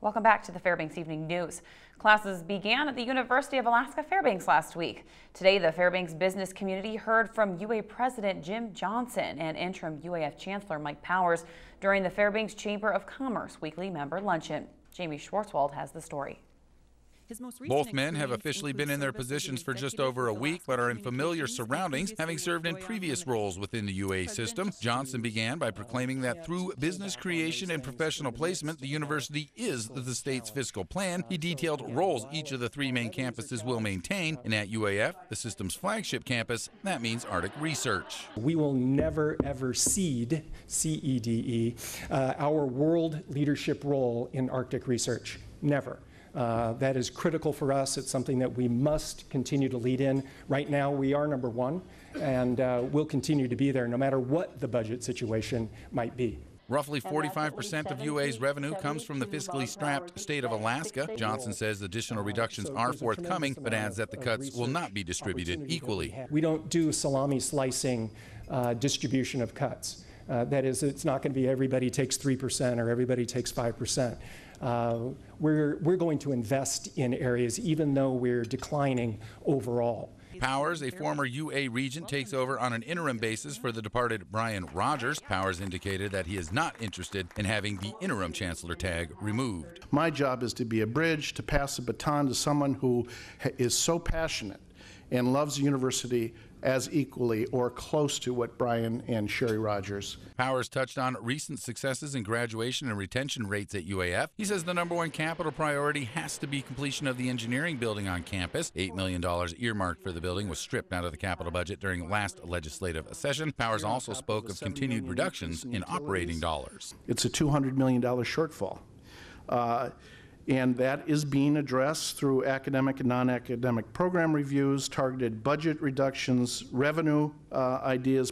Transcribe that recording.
Welcome back to the Fairbanks Evening News. Classes began at the University of Alaska Fairbanks last week. Today, the Fairbanks business community heard from UA President Jim Johnson and interim UAF Chancellor Mike Powers during the Fbx Chamber of Commerce weekly member luncheon. Jamie Schwartzwald has the story. Both men have officially been in their positions for just over a week, but are in familiar surroundings, having served in previous roles within the UA system. Johnson began by proclaiming that through business creation and professional placement, the university is the state's fiscal plan. He detailed roles each of the three main campuses will maintain, and at UAF, the system's flagship campus, that means Arctic research. We will never, ever cede, C-E-D-E, our world leadership role in Arctic research. Never. That is critical for us. It's something that we must continue to lead in. Right now, we are number one, and we'll continue to be there no matter what the budget situation might be. Roughly 45% of UA's revenue comes from the fiscally strapped state of Alaska. Johnson says additional reductions are forthcoming, but adds that the cuts will not be distributed equally. We don't do salami slicing distribution of cuts. That is, it's not going to be everybody takes 3% or everybody takes 5%. We're going to invest in areas even though we're declining overall. Powers, a former UA regent, takes over on an interim basis for the departed Brian Rogers. Powers indicated that he is not interested in having the interim chancellor tag removed. My job is to be a bridge, to pass the baton to someone who is so passionate and loves the university as equally or close to what Brian and Sherry Rogers. Powers touched on recent successes in graduation and retention rates at UAF. He says the #1 capital priority has to be completion of the engineering building on campus. $8 million earmarked for the building was stripped out of the capital budget during last legislative session. Powers also spoke of continued reductions in operating dollars. It's a $200 million shortfall. And that is being addressed through academic and non-academic program reviews, targeted budget reductions, revenue ideas.